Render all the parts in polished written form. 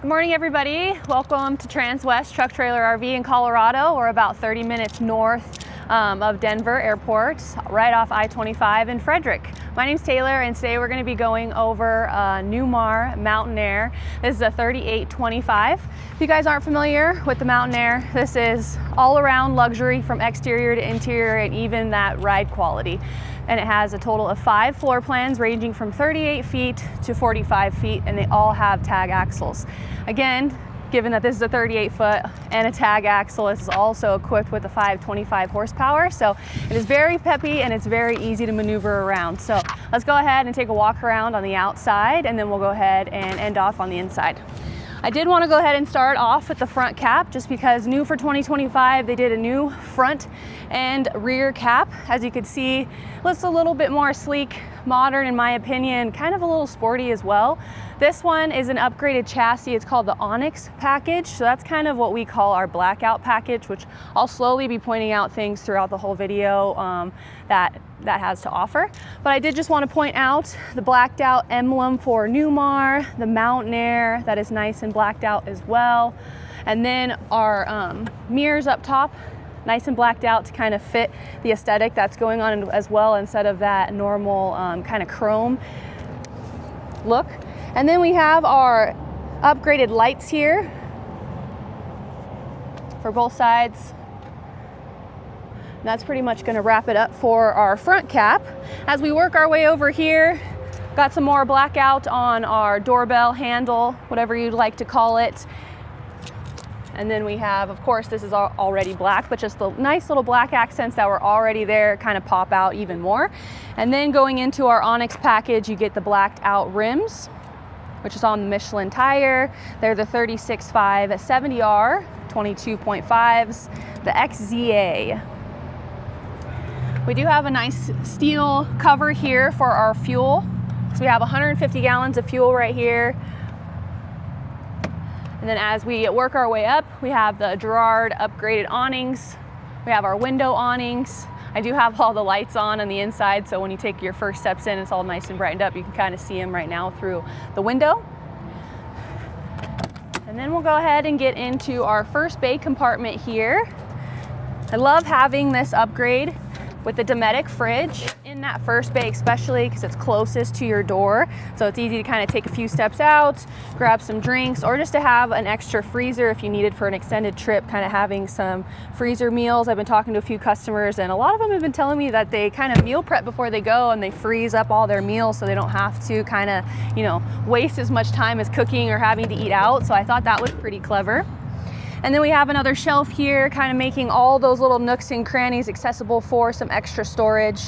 Good morning, everybody. Welcome to Transwest Truck Trailer RV in Colorado. We're about 30 minutes north of Denver Airport, right off I-25 in Frederick. My name's Taylor, and today we're going to be going over Newmar Mountain Aire. This is a 3825. If you guys aren't familiar with the Mountain Aire, this is all-around luxury from exterior to interior and even that ride quality. And it has a total of 5 floor plans ranging from 38 feet to 45 feet, and they all have tag axles. Again, given that this is a 38 foot and a tag axle, this is also equipped with a 525 horsepower. So it is very peppy and it's very easy to maneuver around. So let's go ahead and take a walk around on the outside, and then we'll go ahead and end off on the inside. I did want to go ahead and start off with the front cap, just because new for 2025, they did a new front and rear cap. As you can see, looks a little bit more sleek, modern in my opinion, kind of a little sporty as well. This one is an upgraded chassis. It's called the Onyx package. So that's kind of what we call our Blackout package, which I'll slowly be pointing out things throughout the whole video that has to offer. But I did just want to point out the blacked out emblem for Newmar, the Mountain Aire, that is nice and blacked out as well. And then our mirrors up top, nice and blacked out to kind of fit the aesthetic that's going on as well, instead of that normal kind of chrome look. And then we have our upgraded lights here for both sides. And that's pretty much going to wrap it up for our front cap. As we work our way over here, got some more blackout on our doorbell handle, whatever you'd like to call it. And then we have, of course, this is already black, but just the nice little black accents that were already there kind of pop out even more. And then going into our Onyx package, you get the blacked out rims, which is on the Michelin tire. They're the 36.5 70R 22.5s, the XZA. We do have a nice steel cover here for our fuel. So we have 150 gallons of fuel right here. And then as we work our way up, we have the Girard upgraded awnings. We have our window awnings. I do have all the lights on the inside, so when you take your first steps in, it's all nice and brightened up. You can kind of see them right now through the window. And then we'll go ahead and get into our first bay compartment here. I love having this upgrade with the Dometic fridge in that first bay, especially because it's closest to your door. So it's easy to kind of take a few steps out, grab some drinks, or just to have an extra freezer if you needed for an extended trip, kind of having some freezer meals. I've been talking to a few customers, and a lot of them have been telling me that they kind of meal prep before they go, and they freeze up all their meals so they don't have to kind of, you know, waste as much time as cooking or having to eat out. So I thought that was pretty clever. And then we have another shelf here, kind of making all those little nooks and crannies accessible for some extra storage.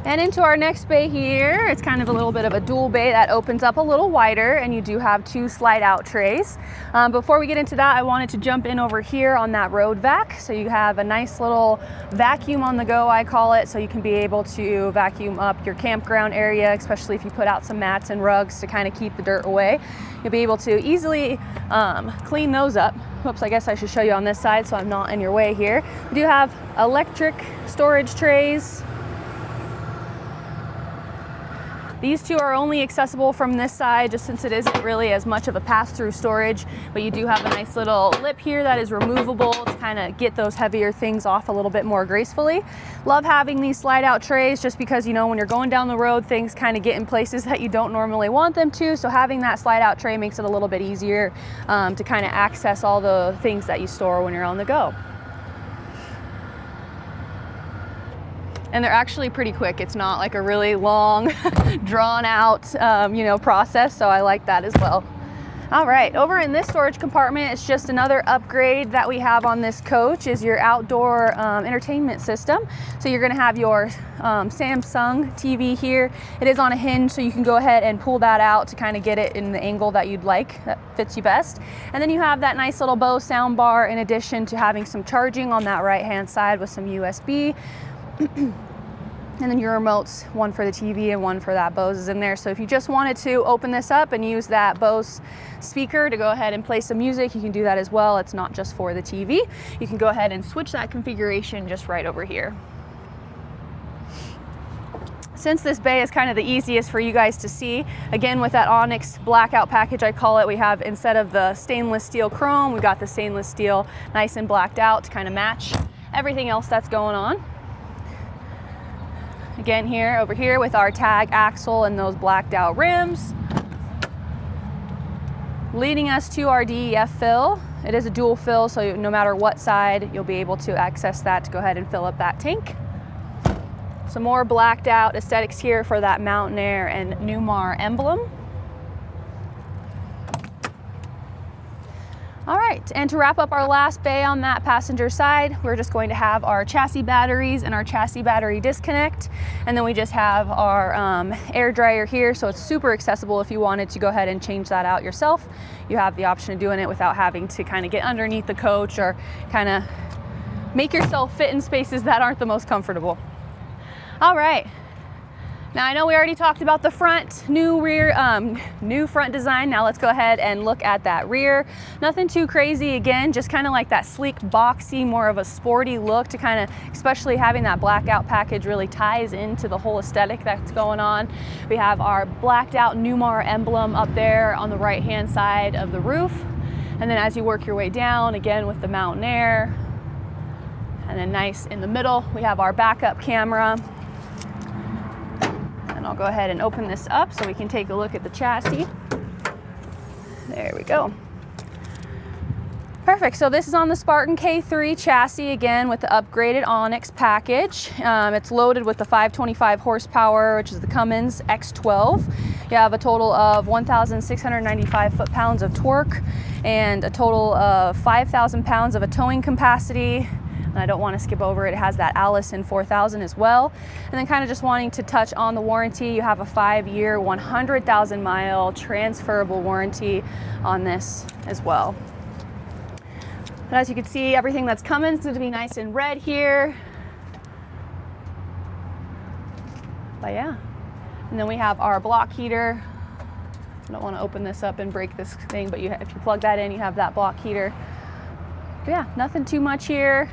And into our next bay here, it's kind of a little bit of a dual bay that opens up a little wider, and you do have 2 slide out trays. Before we get into that, I wanted to jump in over here on that road vac. So you have a nice little vacuum on the go, I call it, so you can be able to vacuum up your campground area, especially if you put out some mats and rugs to kind of keep the dirt away. You'll be able to easily clean those up. Whoops, I guess I should show you on this side so I'm not in your way here. We do have electric storage trays. These 2 are only accessible from this side, just since it isn't really as much of a pass-through storage, but you do have a nice little lip here that is removable to kind of get those heavier things off a little bit more gracefully. Love having these slide-out trays just because, you know, when you're going down the road, things kind of get in places that you don't normally want them to, so having that slide-out tray makes it a little bit easier to kind of access all the things that you store when you're on the go. And they're actually pretty quick. It's not like a really long, drawn out, you know, process. So I like that as well. All right, over in this storage compartment, it's just another upgrade that we have on this coach is your outdoor entertainment system. So you're gonna have your Samsung TV here. It is on a hinge, so you can go ahead and pull that out to kind of get it in the angle that you'd like, that fits you best. And then you have that nice little Bose sound bar in addition to having some charging on that right-hand side with some USB. And then your remotes, one for the TV and one for that Bose is in there. So if you just wanted to open this up and use that Bose speaker to go ahead and play some music, you can do that as well. It's not just for the TV. You can go ahead and switch that configuration just right over here. Since this bay is kind of the easiest for you guys to see, again with that Onyx Blackout package I call it, we have, instead of the stainless steel chrome, we've got the stainless steel nice and blacked out to kind of match everything else that's going on. Again here, over here with our tag axle and those blacked out rims. Leading us to our DEF fill. It is a dual fill, so no matter what side, you'll be able to access that to go ahead and fill up that tank. Some more blacked out aesthetics here for that Mountain Aire and Newmar emblem. All right, and to wrap up our last bay on that passenger side, we're just going to have our chassis batteries and our chassis battery disconnect. And then we just have our air dryer here, so it's super accessible if you wanted to go ahead and change that out yourself. You have the option of doing it without having to kind of get underneath the coach or kind of make yourself fit in spaces that aren't the most comfortable. All right, now I know we already talked about the front, new rear, new front design. Now let's go ahead and look at that rear. Nothing too crazy, again, just kind of like that sleek, boxy, more of a sporty look to kind of, especially having that blackout package really ties into the whole aesthetic that's going on. We have our blacked out Newmar emblem up there on the right-hand side of the roof. And then as you work your way down, again with the Mountain Aire, and then nice in the middle, we have our backup camera. And I'll go ahead and open this up so we can take a look at the chassis. There we go. Perfect, so this is on the Spartan K3 chassis, again with the upgraded Onyx package. It's loaded with the 525 horsepower, which is the Cummins X12. You have a total of 1,695 foot-pounds of torque and a total of 5,000 pounds of a towing capacity. And I don't want to skip over it, it has that Allison 4000 as well. And then kind of just wanting to touch on the warranty, you have a 5-year, 100,000 mile transferable warranty on this as well. But as you can see, everything that's coming is going to be nice and red here. But yeah, and then we have our block heater. I don't want to open this up and break this thing, but if you plug that in, you have that block heater. But yeah, nothing too much here.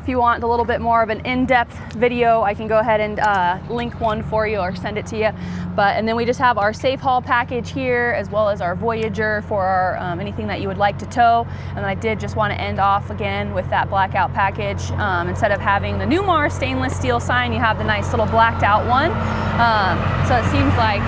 If you want a little bit more of an in-depth video, I can go ahead and link one for you or send it to you. And then we just have our safe haul package here, as well as our Voyager for our, anything that you would like to tow. And I did just want to end off again with that blackout package. Instead of having the Newmar stainless steel sign, you have the nice little blacked out one. So it seems like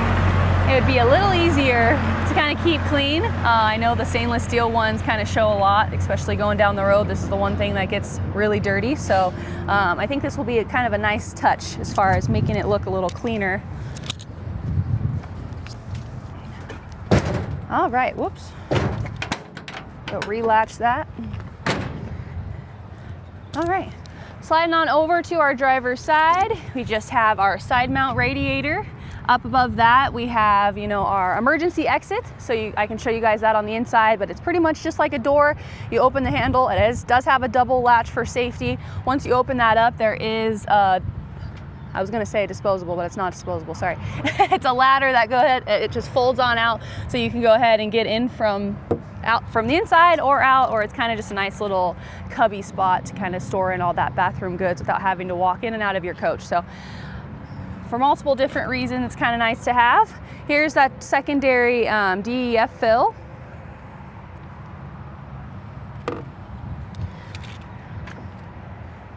it would be a little easier to kind of keep clean. I know the stainless steel ones kind of show a lot, especially going down the road. This is the one thing that gets really dirty. So I think this will be kind of a nice touch as far as making it look a little cleaner. All right, whoops. Go relatch that. All right, sliding on over to our driver's side, we just have our side mount radiator. Up above that, we have, our emergency exit. So I can show you guys that on the inside, but it's pretty much just like a door. You open the handle, does have a double latch for safety. Once you open that up, there is I was gonna say disposable, but it's not disposable, sorry. It's a ladder that it just folds on out, so you can go ahead and get in from the inside or out, or it's kind of just a nice little cubby spot to kind of store in all that bathroom goods without having to walk in and out of your coach. So for multiple different reasons, it's kind of nice to have. Here's that secondary DEF fill.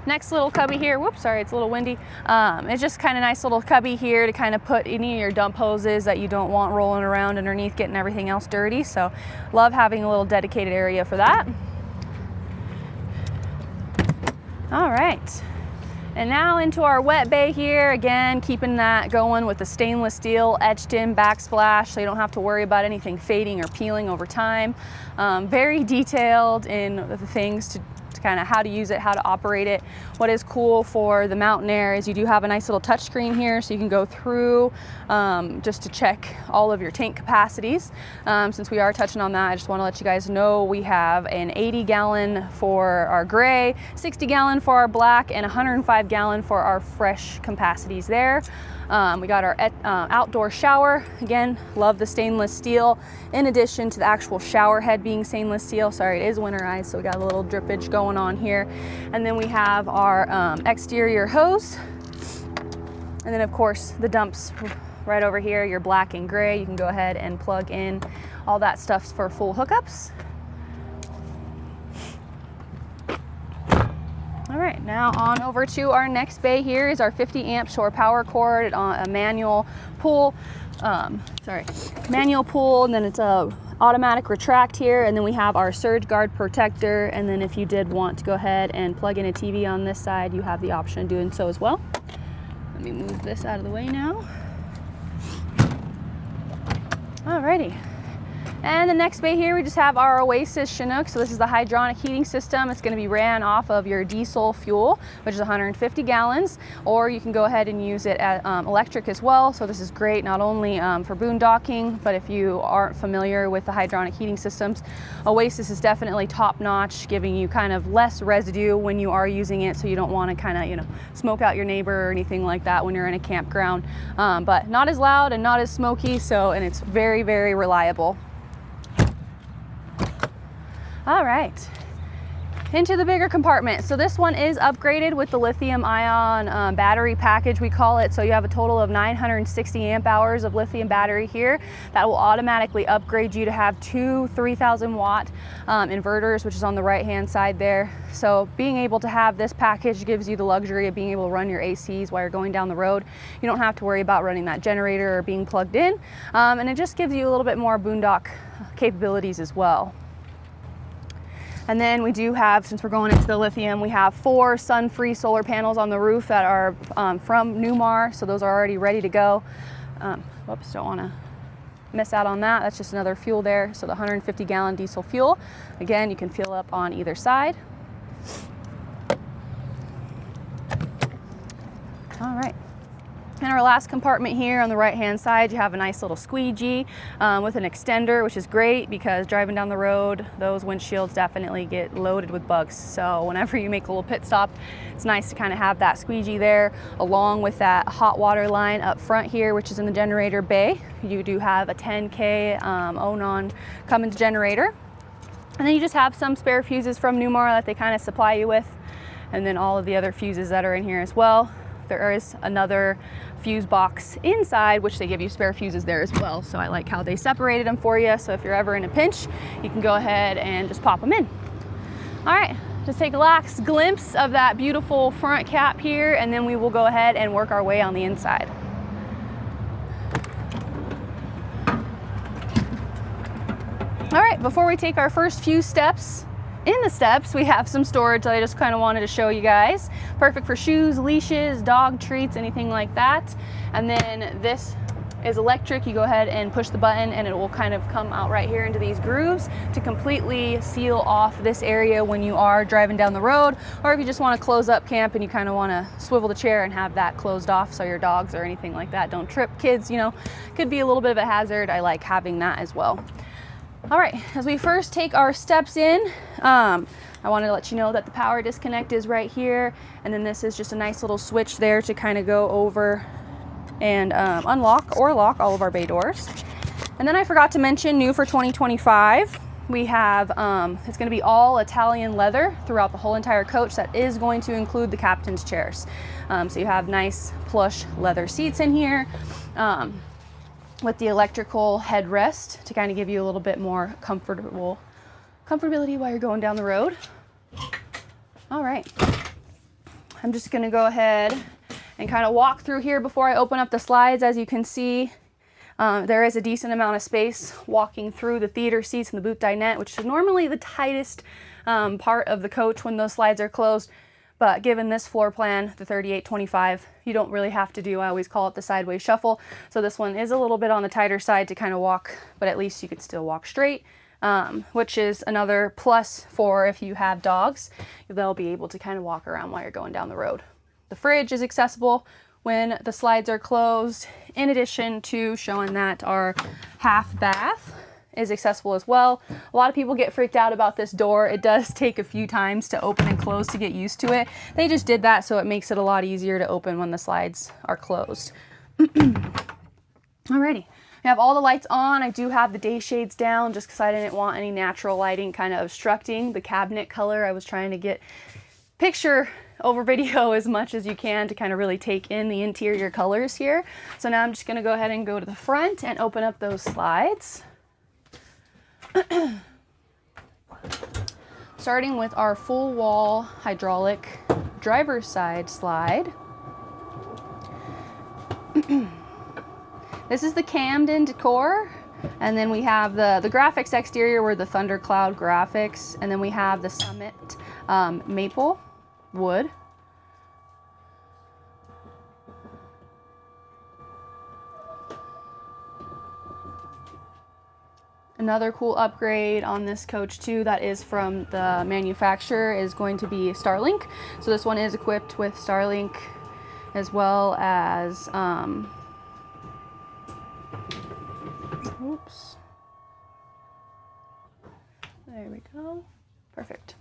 Next little cubby here, whoops, sorry, it's a little windy. It's just kind of nice little cubby here to kind of put any of your dump hoses that you don't want rolling around underneath, getting everything else dirty. So love having a little dedicated area for that. All right. And now into our wet bay here, again, keeping that going with the stainless steel etched in backsplash, so you don't have to worry about anything fading or peeling over time. Very detailed in the things to kind of how to use it, how to operate it. What is cool for the Mountain Aire is you do have a nice little touch screen here, so you can go through just to check all of your tank capacities. Since we are touching on that, I just want to let you guys know we have an 80-gallon for our gray, 60-gallon for our black, and 105-gallon for our fresh capacities there. We got our outdoor shower. Again, love the stainless steel, in addition to the actual shower head being stainless steel. Sorry, it is winterized, so we got a little drippage going on here. And then we have our exterior hose. And then of course the dumps right over here, your black and gray, you can go ahead and plug in all that stuff for full hookups. All right, now on over to our next bay. Here is our 50 amp shore power cord, a manual pull, manual pull, and then it's a automatic retract here, and then we have our surge guard protector, and then if you did want to go ahead and plug in a TV on this side, you have the option of doing so as well. Let me move this out of the way now. Alrighty. And the next bay here, we just have our Oasis Chinook. So this is the hydronic heating system. It's going to be ran off of your diesel fuel, which is 150 gallons, or you can go ahead and use it at electric as well. So this is great not only for boondocking, but if you aren't familiar with the hydronic heating systems, Oasis is definitely top notch, giving you kind of less residue when you are using it, so you don't want to kind of, you know, smoke out your neighbor or anything like that when you're in a campground. But not as loud and not as smoky, and it's very, very reliable. All right, into the bigger compartment. So this one is upgraded with the lithium ion battery package, we call it. So you have a total of 960 amp hours of lithium battery here that will automatically upgrade you to have two 3,000 watt inverters, which is on the right hand side there. So being able to have this package gives you the luxury of being able to run your ACs while you're going down the road. You don't have to worry about running that generator or being plugged in, and it just gives you a little bit more boondock capabilities as well. And then we do have, since we're going into the lithium, we have 4 sun-free solar panels on the roof that are from Newmar, so those are already ready to go. Whoops, don't want to miss out on that. That's just another fuel there. So the 150 gallon diesel fuel. Again, you can fill up on either side. All right. In our last compartment here on the right hand side, you have a nice little squeegee with an extender, which is great because driving down the road, those windshields definitely get loaded with bugs. So whenever you make a little pit stop, it's nice to kind of have that squeegee there, along with that hot water line up front here, which is in the generator bay. You do have a 10K Onon Cummins generator. And then you just have some spare fuses from Newmar that they kind of supply you with. And then all of the other fuses that are in here as well. There is another fuse box inside, which they give you spare fuses there as well. So I like how they separated them for you. So if you're ever in a pinch, you can go ahead and just pop them in. All right, just take a last glimpse of that beautiful front cap here, and then we will go ahead and work our way on the inside. All right, before we take our first few steps, in the steps, we have some storage that I just kind of wanted to show you guys. Perfect for shoes, leashes, dog treats, anything like that. And then this is electric. You go ahead and push the button and it will kind of come out right here into these grooves to completely seal off this area when you are driving down the road, or if you just want to close up camp and you kind of want to swivel the chair and have that closed off so your dogs or anything like that don't trip. Kids, you know, could be a little bit of a hazard. I like having that as well. All right, as we first take our steps in, I wanted to let you know that the power disconnect is right here, and then this is just a nice little switch there to kind of go over and unlock or lock all of our bay doors. And then I forgot to mention, new for 2025, we have, it's going to be all Italian leather throughout the whole entire coach. That is going to include the captain's chairs. So you have nice plush leather seats in here. With the electrical headrest to kind of give you a little bit more comfortability while you're going down the road. All right, I'm just gonna go ahead and kind of walk through here before I open up the slides. As you can see, there is a decent amount of space walking through the theater seats and the boot dinette, which is normally the tightest part of the coach when those slides are closed. But given this floor plan, the 3825, you don't really have to do, I always call it the sideways shuffle. So this one is a little bit on the tighter side to kind of walk, but at least you can still walk straight, which is another plus for if you have dogs. They'll be able to kind of walk around while you're going down the road. The fridge is accessible when the slides are closed, in addition to showing that our half bath is accessible as well. A lot of people get freaked out about this door. It does take a few times to open and close to get used to it. They just did that so it makes it a lot easier to open when the slides are closed. Alrighty, we have all the lights on. I do have the day shades down just because I didn't want any natural lighting kind of obstructing the cabinet color. I was trying to picture over video as much as you can to kind of really take in the interior colors here. So now I'm just going to go ahead and go to the front and open up those slides. Starting with our full wall hydraulic driver's side slide. This is the Camden decor, and then we have the graphics exterior were the Thundercloud graphics, and then we have the Summit maple wood. Another cool upgrade on this coach too that is from the manufacturer is going to be Starlink. So this one is equipped with Starlink as well as oops. There we go. Perfect.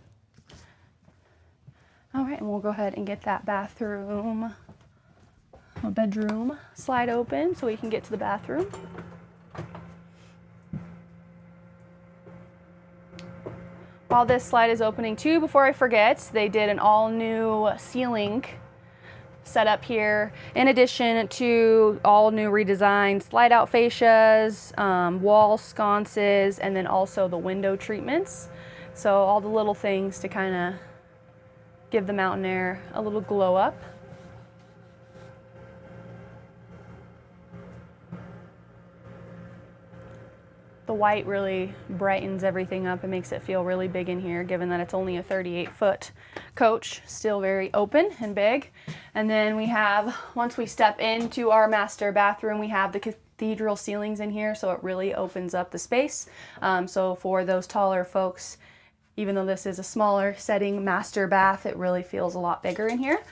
All right, and we'll go ahead and get that bedroom slide open so we can get to the bathroom. While this slide is opening too, before I forget, they did an all new ceiling setup here, in addition to all new redesigned slide out fascias, wall sconces, and then also the window treatments. So all the little things to kind of give the Mountain Aire a little glow up. The white really brightens everything up and makes it feel really big in here, given that it's only a 38-foot coach, still very open and big. And then we have, once we step into our master bathroom, we have the cathedral ceilings in here, so it really opens up the space. So for those taller folks, even though this is a smaller setting master bath, it really feels a lot bigger in here.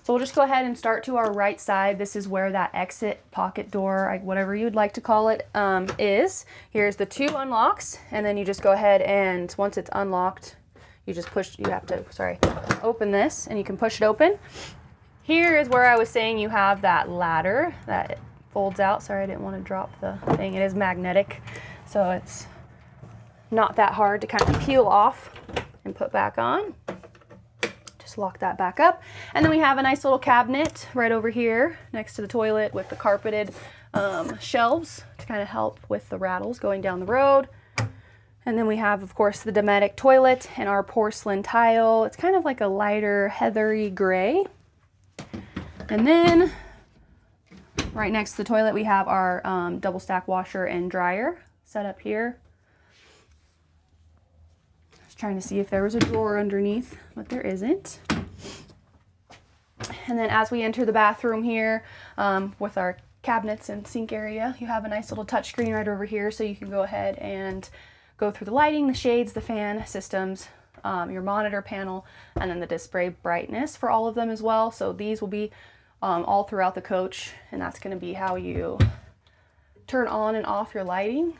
So we'll just go ahead and start to our right side. This is where that exit pocket door, whatever you'd like to call it, is. Here's the two unlocks, and then you just go ahead and once it's unlocked, you just push, you have to, open this and you can push it open. Here is where I was saying you have that ladder that folds out. Sorry, I didn't want to drop the thing. It is magnetic, so it's not that hard to kind of peel off and put back on. Just lock that back up. And then we have a nice little cabinet right over here next to the toilet with the carpeted shelves to kind of help with the rattles going down the road. And then we have, of course, the Dometic toilet and our porcelain tile. It's kind of like a lighter heathery gray. And then right next to the toilet, we have our double stack washer and dryer set up here. Trying to see if there was a drawer underneath, but there isn't. And then as we enter the bathroom here with our cabinets and sink area, you have a nice little touch screen right over here, so you can go ahead and go through the lighting, the shades, the fan systems, your monitor panel, and then the display brightness for all of them as well. So these will be all throughout the coach, and that's going to be how you turn on and off your lighting.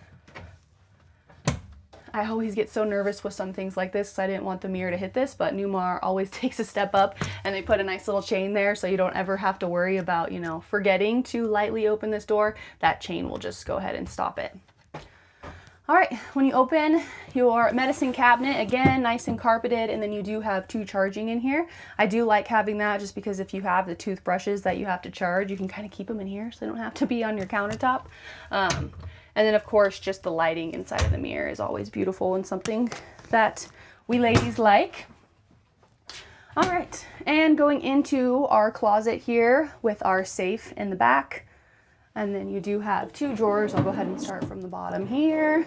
I always get so nervous with some things like this because I didn't want the mirror to hit this, but Newmar always takes a step up and they put a nice little chain there so you don't ever have to worry about, you know, forgetting to lightly open this door. That chain will just go ahead and stop it. All right, when you open your medicine cabinet, again, nice and carpeted, and then you do have two charging in here. I do like having that just because if you have the toothbrushes that you have to charge, you can kind of keep them in here so they don't have to be on your countertop. And then of course, just the lighting inside of the mirror is always beautiful and something that we ladies like. All right, and going into our closet here with our safe in the back. And then you do have two drawers. I'll go ahead and start from the bottom here.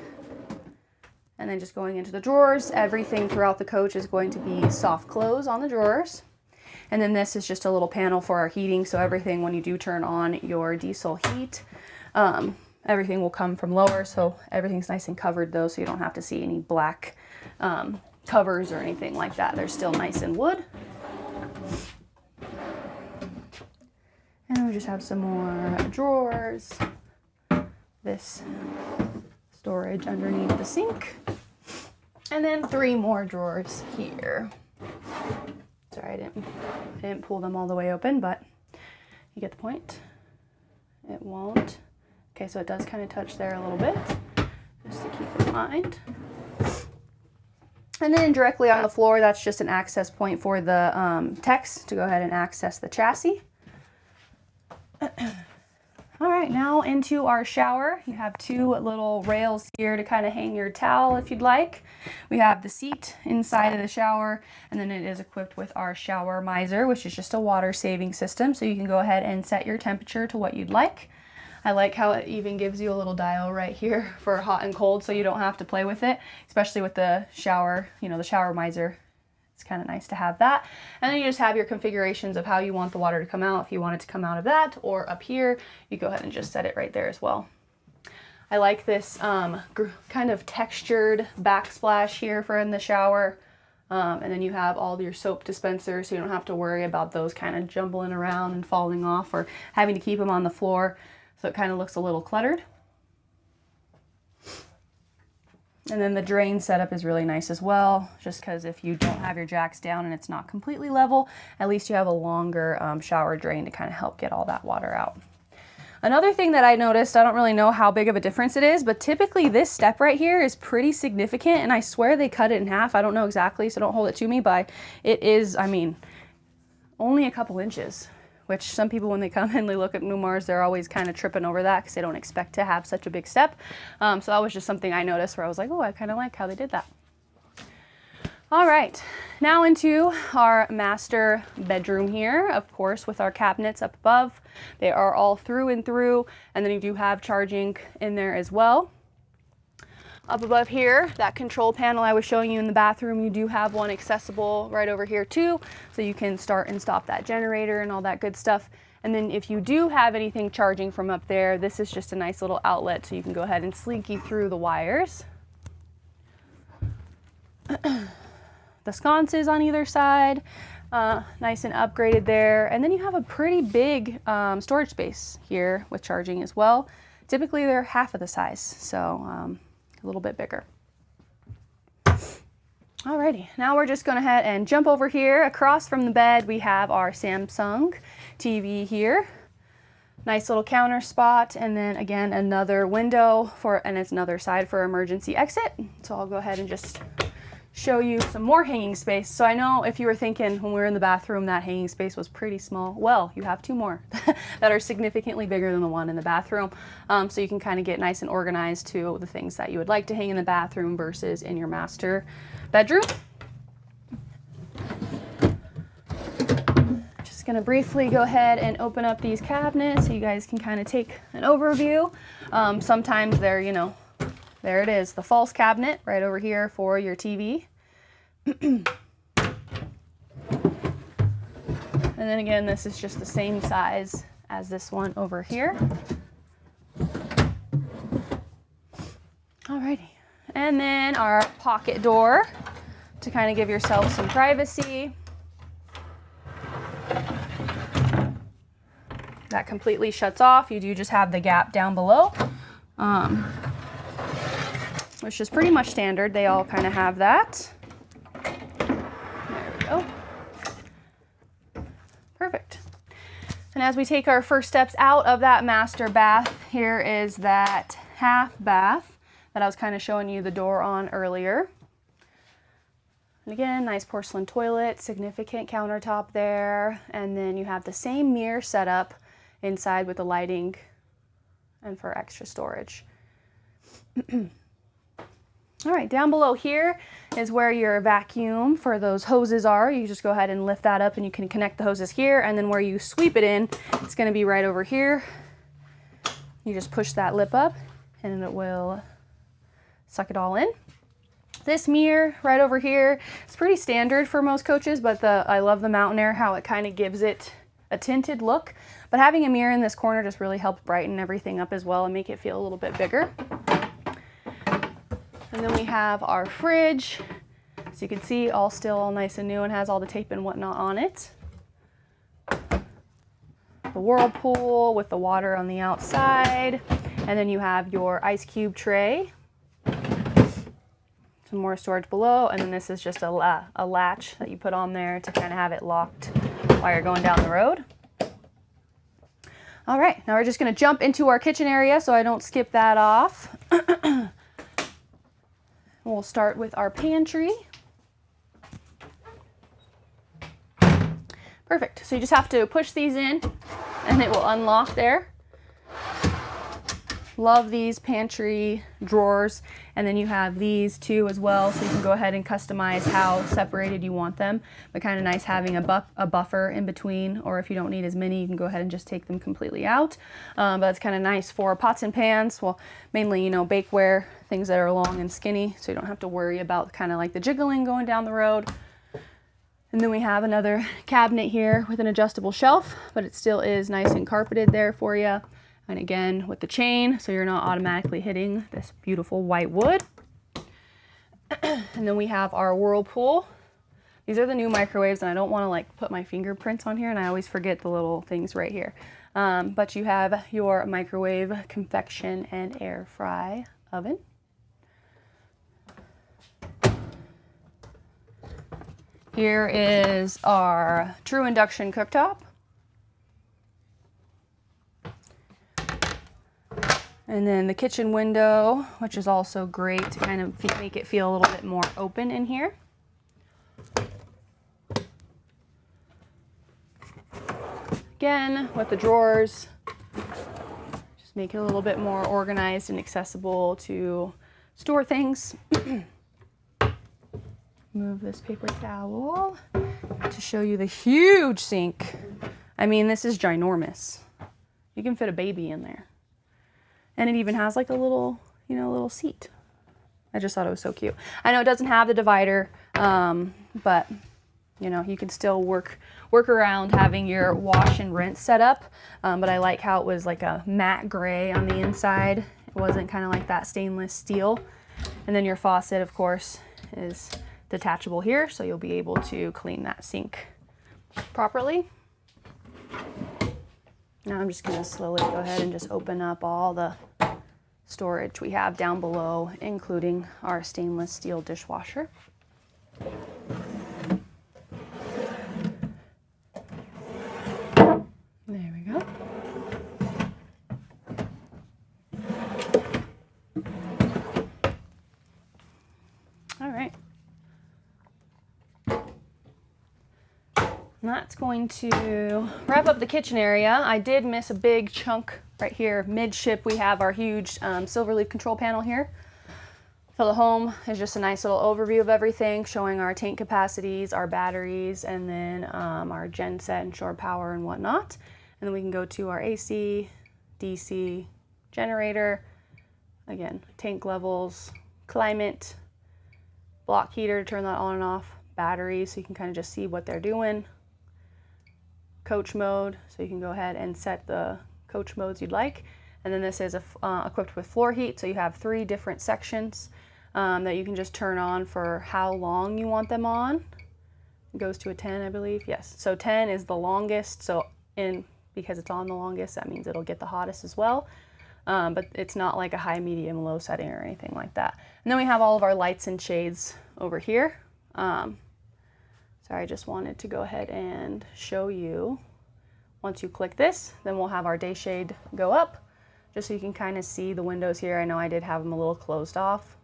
And then just going into the drawers, everything throughout the coach is going to be soft close on the drawers. And then this is just a little panel for our heating. So everything, when you do turn on your diesel heat, everything will come from lower, so everything's nice and covered though, so you don't have to see any black covers or anything like that. They're still nice in wood. And we just have some more drawers. This storage underneath the sink. And then three more drawers here. Sorry, I didn't pull them all the way open, but you get the point. It won't. Okay, so it does kind of touch there a little bit, just to keep in mind. And then directly on the floor, that's just an access point for the techs to go ahead and access the chassis. All right, now into our shower. You have two little rails here to kind of hang your towel if you'd like. We have the seat inside of the shower, and then it is equipped with our shower miser, which is just a water saving system. So you can go ahead and set your temperature to what you'd like. I like how it even gives you a little dial right here for hot and cold, so you don't have to play with it, especially with the shower, you know, the shower miser. It's kind of nice to have that. And then you just have your configurations of how you want the water to come out. If you want it to come out of that or up here, you go ahead and just set it right there as well. I like this kind of textured backsplash here for in the shower. And then you have all your soap dispensers, so you don't have to worry about those kind of jumbling around and falling off or having to keep them on the floor. So it kind of looks a little cluttered. And then the drain setup is really nice as well, just because if you don't have your jacks down and it's not completely level, at least you have a longer shower drain to kind of help get all that water out. Another thing that I noticed, I don't really know how big of a difference it is, but typically this step right here is pretty significant, and I swear they cut it in half. I don't know exactly, so don't hold it to me, but it is, I mean, only a couple inches. Which some people, when they come and they look at Newmars, they're always kind of tripping over that because they don't expect to have such a big step. So that was just something I noticed where I was like, oh, I kind of like how they did that. All right, now into our master bedroom here, of course, with our cabinets up above. They are all through and through, and then you do have charging in there as well. Up above here, that control panel I was showing you in the bathroom, you do have one accessible right over here too, so you can start and stop that generator and all that good stuff. And then if you do have anything charging from up there, this is just a nice little outlet, so you can go ahead and slinky through the wires. The sconces on either side, nice and upgraded there. And then you have a pretty big storage space here with charging as well. Typically they're half of the size, so a little bit bigger. Alrighty, now we're just going to head and jump over here. Across from the bed, we have our Samsung TV here. Nice little counter spot, and then again, another window and it's another side for emergency exit. So I'll go ahead and just show you some more hanging space. So I know if you were thinking when we were in the bathroom that hanging space was pretty small, well, you have two more that are significantly bigger than the one in the bathroom. So you can kind of get nice and organized to the things that you would like to hang in the bathroom versus in your master bedroom. Just gonna briefly go ahead and open up these cabinets so you guys can kind of take an overview. Sometimes they're, you know, there it is, the false cabinet right over here for your TV. And then again, this is just the same size as this one over here. Alrighty. And then our pocket door to kind of give yourself some privacy. That completely shuts off. You do just have the gap down below. Which is pretty much standard. They all kind of have that. There we go. Perfect. And as we take our first steps out of that master bath, here is that half bath that I was kind of showing you the door on earlier. And again, nice porcelain toilet, significant countertop there. And then you have the same mirror setup inside with the lighting and for extra storage. All right, down below here is where your vacuum for those hoses are. You just go ahead and lift that up and you can connect the hoses here, and then where you sweep it in, it's gonna be right over here. You just push that lip up and it will suck it all in. This mirror right over here, it's pretty standard for most coaches, but I love the Mountain Aire, how it kind of gives it a tinted look. But having a mirror in this corner just really helps brighten everything up as well and make it feel a little bit bigger. And then we have our fridge. So you can see still all nice and new and has all the tape and whatnot on it. The whirlpool with the water on the outside. And then you have your ice cube tray. Some more storage below. And then this is just a latch that you put on there to kind of have it locked while you're going down the road. All right, now we're just going to jump into our kitchen area so I don't skip that off. We'll start with our pantry. Perfect. So you just have to push these in and it will unlock there. Love these pantry drawers. And then you have these two as well, so you can go ahead and customize how separated you want them. But kind of nice having a buffer in between, or if you don't need as many, you can go ahead and just take them completely out. But it's kind of nice for pots and pans, well, mainly, you know, bakeware, things that are long and skinny, so you don't have to worry about kind of like the jiggling going down the road. And then we have another cabinet here with an adjustable shelf, but it still is nice and carpeted there for you. And again, with the chain, so you're not automatically hitting this beautiful white wood. And then we have our Whirlpool. These are the new microwaves, and I don't want to like put my fingerprints on here, and I always forget the little things right here. But you have your microwave, convection, and air fry oven. Here is our True Induction cooktop. And then the kitchen window, which is also great to kind of make it feel a little bit more open in here. Again, with the drawers, just make it a little bit more organized and accessible to store things. Move this paper towel to show you the huge sink. I mean, this is ginormous. You can fit a baby in there. And it even has like a little, you know, little seat. I just thought it was so cute. I know it doesn't have the divider, but you know, you can still work around having your wash and rinse set up. But I like how it was like a matte gray on the inside. It wasn't kind of like that stainless steel. And then your faucet, of course, is detachable here, so you'll be able to clean that sink properly. Now I'm just going to slowly go ahead and just open up all the storage we have down below, including our stainless steel dishwasher. There we go. All right. And that's going to wrap up the kitchen area. I did miss a big chunk right here. Midship, we have our huge silver leaf control panel here. So the home is just a nice little overview of everything, showing our tank capacities, our batteries, and then our gen set and shore power and whatnot. And then we can go to our AC, DC, generator, again, tank levels, climate, block heater to turn that on and off, batteries, so you can kind of just see what they're doing. Coach mode, so you can go ahead and set the coach modes you'd like. And then this is equipped with floor heat, so you have 3 different sections that you can just turn on for how long you want them on. It goes to a 10, I believe. Yes, so 10 is the longest, so because it's on the longest, that means it'll get the hottest as well. But it's not like a high, medium, low setting or anything like that. And then we have all of our lights and shades over here. Sorry, I just wanted to go ahead and show you. Once you click this, then we'll have our day shade go up, just so you can kind of see the windows here. I know I did have them a little closed off.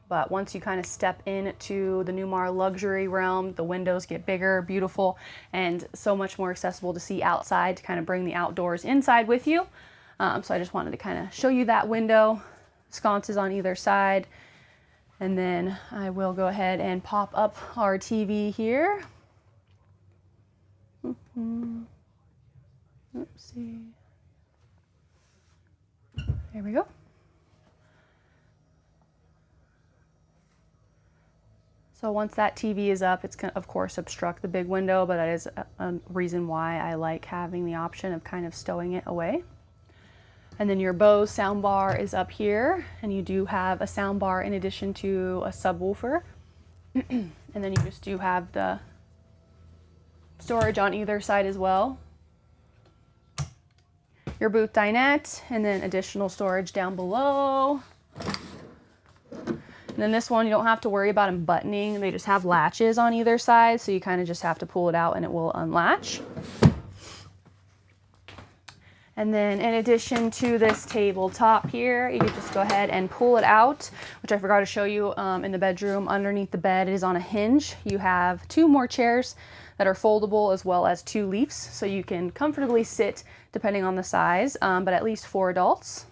But once you kind of step into the Newmar luxury realm, the windows get bigger, beautiful, and so much more accessible to see outside, to kind of bring the outdoors inside with you. So I just wanted to kind of show you that window, sconces on either side. And then I will go ahead and pop up our TV here. Oopsie. There we go. So once that TV is up, it's going to, of course, obstruct the big window, but that is a reason why I like having the option of kind of stowing it away. And then your Bose soundbar is up here, and you do have a soundbar in addition to a subwoofer. And then you just do have the storage on either side as well. Your boot dinette, and then additional storage down below. And then this one, you don't have to worry about them buttoning. They just have latches on either side, so you kind of just have to pull it out and it will unlatch. And then in addition to this tabletop here, you can just go ahead and pull it out, which I forgot to show you in the bedroom. Underneath the bed, it is on a hinge. You have 2 more chairs that are foldable, as well as 2 leaves, so you can comfortably sit depending on the size, but at least 4 adults.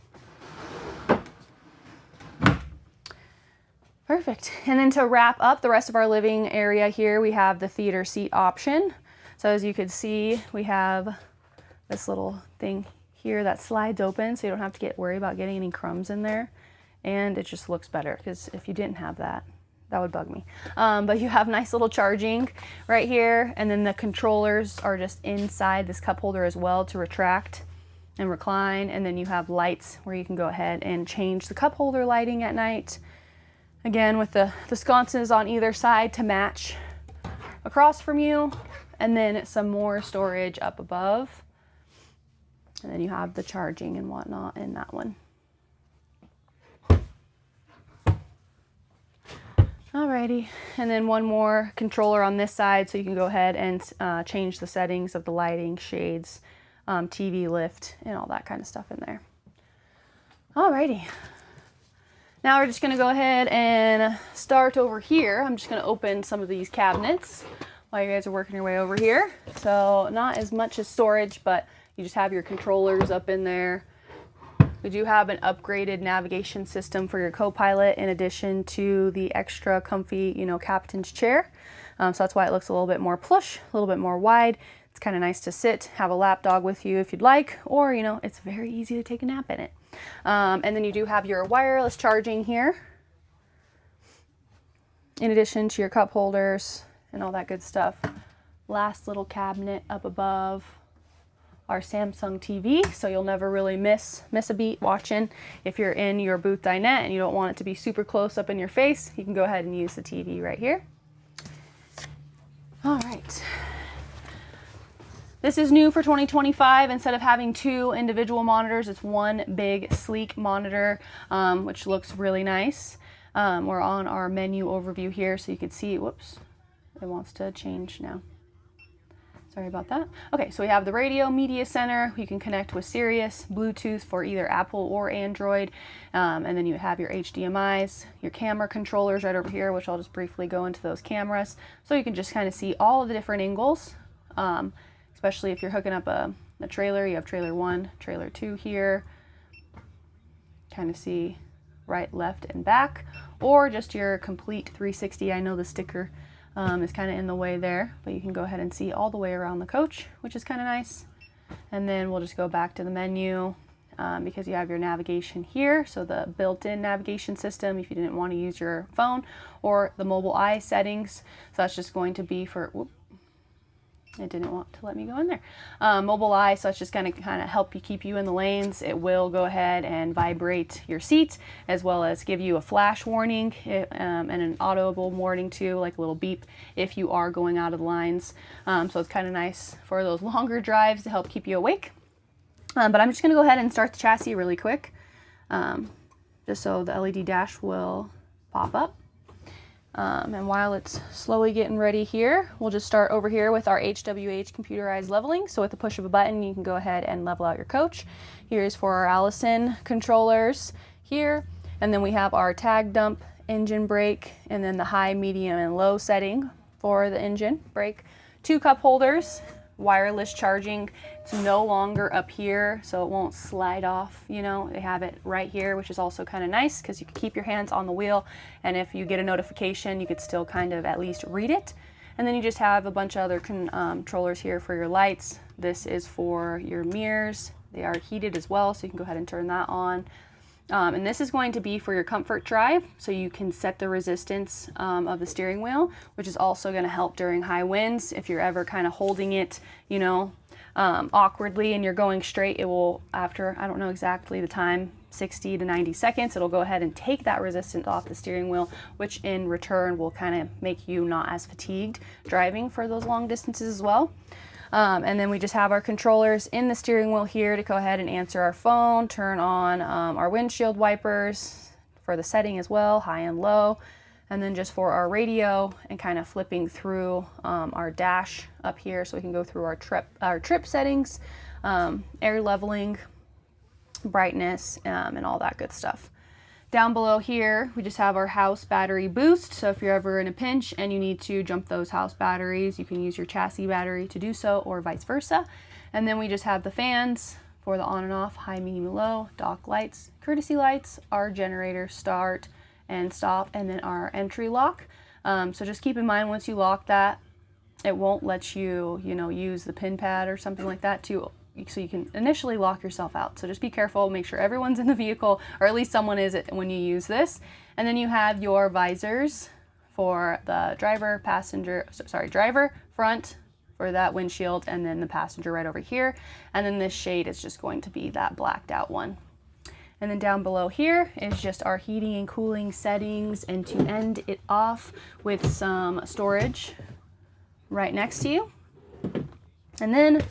Perfect. And then to wrap up the rest of our living area here, we have the theater seat option. So as you can see, we have this little thing here that slides open, so you don't have to worry about getting any crumbs in there. And it just looks better, because if you didn't have that, that would bug me. But you have nice little charging right here, and then the controllers are just inside this cup holder as well to retract and recline. And then you have lights where you can go ahead and change the cup holder lighting at night. Again, with the sconces on either side to match across from you, and then some more storage up above. And then you have the charging and whatnot in that one. Alrighty, and then one more controller on this side, so you can go ahead and change the settings of the lighting, shades, TV lift, and all that kind of stuff in there. Alrighty. Now we're just going to go ahead and start over here. I'm just going to open some of these cabinets while you guys are working your way over here. So not as much as storage, but you just have your controllers up in there. We do have an upgraded navigation system for your co-pilot, in addition to the extra comfy, captain's chair. So that's why it looks a little bit more plush, a little bit more wide. It's kind of nice to sit, have a lap dog with you if you'd like, or, it's very easy to take a nap in it. And then you do have your wireless charging here, in addition to your cup holders and all that good stuff. Last little cabinet up above, our Samsung TV, so you'll never really miss a beat watching. If you're in your booth dinette and you don't want it to be super close up in your face, you can go ahead and use the TV right here. All right. This is new for 2025. Instead of having 2 individual monitors, it's one big sleek monitor, which looks really nice. We're on our menu overview here, so you can see, whoops, it wants to change now. Sorry about that. Okay, so we have the radio media center. You can connect with Sirius, Bluetooth for either Apple or Android. And then you have your HDMIs, your camera controllers right over here, which I'll just briefly go into those cameras. So you can just kind of see all of the different angles. Especially if you're hooking up a trailer, you have trailer 1, trailer 2 here. Kind of see right, left, and back, or just your complete 360. I know the sticker is kind of in the way there, but you can go ahead and see all the way around the coach, which is kind of nice. And then we'll just go back to the menu because you have your navigation here. So the built-in navigation system, if you didn't want to use your phone, or the Mobileye settings. So that's just going to be for, whoop, it didn't want to let me go in there. Mobileye, so it's just going to kind of help you keep you in the lanes. It will go ahead and vibrate your seats, as well as give you a flash warning and an audible warning too, like a little beep if you are going out of the lines. So it's kind of nice for those longer drives to help keep you awake. But I'm just going to go ahead and start the chassis really quick, just so the LED dash will pop up. And while it's slowly getting ready here, we'll just start over here with our HWH computerized leveling. So with the push of a button, you can go ahead and level out your coach. Here's for our Allison controllers here. And then we have our tag dump engine brake, and then the high, medium, and low setting for the engine brake. 2 cup holders, wireless charging. It's no longer up here, so it won't slide off, you know. They have it right here, which is also kind of nice because you can keep your hands on the wheel, and if you get a notification, you could still kind of at least read it. And then you just have a bunch of other controllers here for your lights. This is for your mirrors. They are heated as well, so you can go ahead and turn that on. And this is going to be for your comfort drive, so you can set the resistance of the steering wheel, which is also going to help during high winds. If you're ever kind of holding it, you know, awkwardly and you're going straight, it will, after, I don't know exactly the time, 60 to 90 seconds, it'll go ahead and take that resistance off the steering wheel, which in return will kind of make you not as fatigued driving for those long distances as well. And then we just have our controllers in the steering wheel here to go ahead and answer our phone, turn on our windshield wipers for the setting as well, high and low, and then just for our radio and kind of flipping through our dash up here so we can go through our trip settings, air leveling, brightness, and all that good stuff. Down below here, we just have our house battery boost. So if you're ever in a pinch and you need to jump those house batteries, you can use your chassis battery to do so, or vice versa. And then we just have the fans for the on and off, high, medium, and low, dock lights, courtesy lights, our generator start and stop, and then our entry lock. So just keep in mind, once you lock that, it won't let you, use the pin pad or something like that so you can initially lock yourself out. So just be careful, make sure everyone's in the vehicle, or at least someone is when you use this. And then you have your visors for the driver, driver, front for that windshield, and then the passenger right over here. And then this shade is just going to be that blacked out one. And then down below here is just our heating and cooling settings, and to end it off with some storage right next to you. And then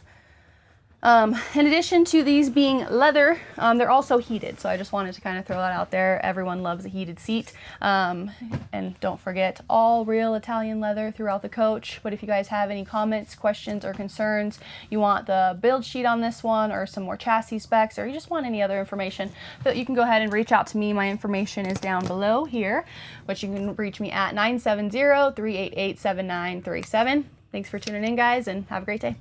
in addition to these being leather, they're also heated. So I just wanted to kind of throw that out there. Everyone loves a heated seat. And don't forget, all real Italian leather throughout the coach. But if you guys have any comments, questions, or concerns, you want the build sheet on this one, or some more chassis specs, or you just want any other information, you can go ahead and reach out to me. My information is down below here, which you can reach me at 970-388-7937. Thanks for tuning in, guys, and have a great day.